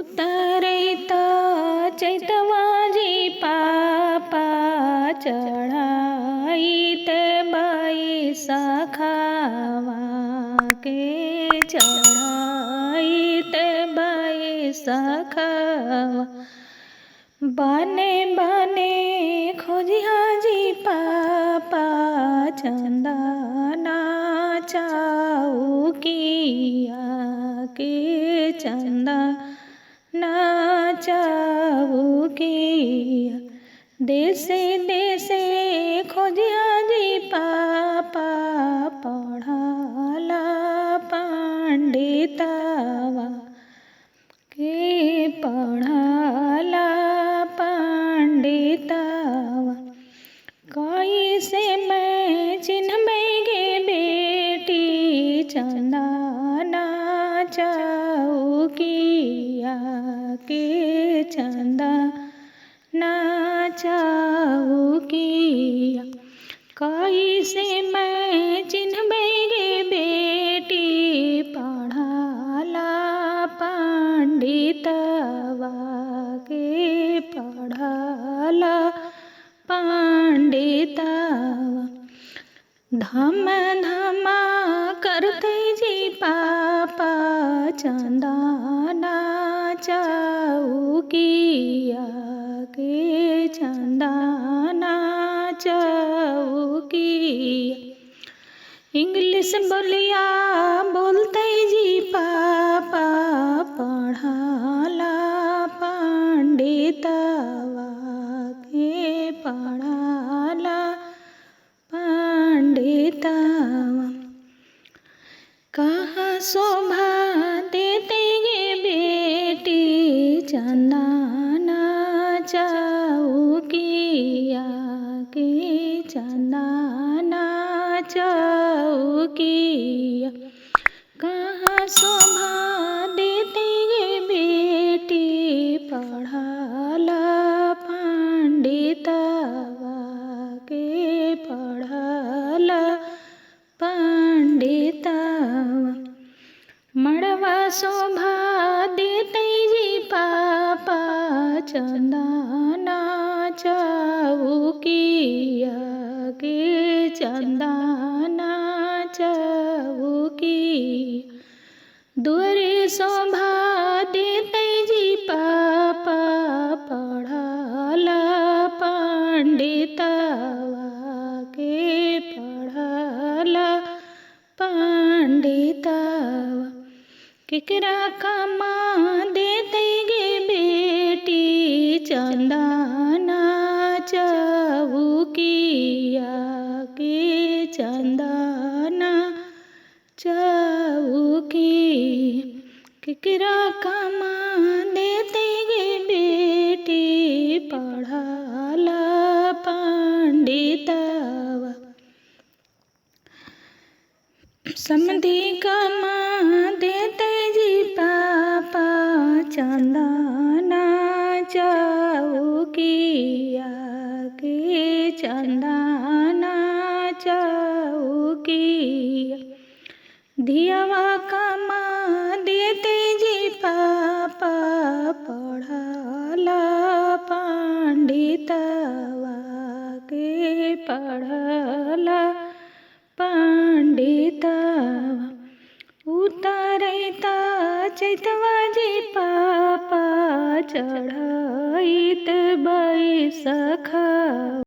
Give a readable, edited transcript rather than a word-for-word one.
उतरैता चैतवाजी पापा चढ़ाईत बाई सखावा के चढ़ाईत बाई सखावा बने बने खोजिहाजी पापा चंदना चौकिया के चंदना चौकिया देसे देसे खोजिहाजी पापा पढ़ला पंडितवा के पढ़ला पंडितवा कैसे मैं चिन्हबैगे बेटी चंदना चौकिया के चंदना चौकिया कैसे मैं चिन्हबैगे बेटी पढ़ला पंडितवा के पढ़ला पंडितवा धम धमा करते जी पापा चंदना चौकिया के चंदना चौकिया इंग्लिश बोलिया बोलते जी पापा पढ़ला पंडितवा के पढ़ला पंडितवा कहाँ शोभा देते गे बेटी चंदना चौकिया के चंदना चौकिया कहाँ शोभा देते गे बेटी पढ़ला पंडितवा के पढ़ला पंडितवा मड़वा शोभा देते जी पापा चंदना चौकिया के चंदना चौकिया दुआरे शोभा देते जी पापा पढ़ला पंडितवा के पढ़ला पंडितवा केकरा कमा देते गे बेटी चंदना चौकिया के चंदना चौकिया केकरा कमा देते गे बेटी पढ़ला पंडितवा समधी कमा देते जी पापा चंदना चौकिया के चंदना चौकिया धियावा कमा देते जी पापा पढ़ला पंडितवा के पढ़ला पंडितवा उतरैता चैतवा जी पापा चढ़ाईत बाई सखावा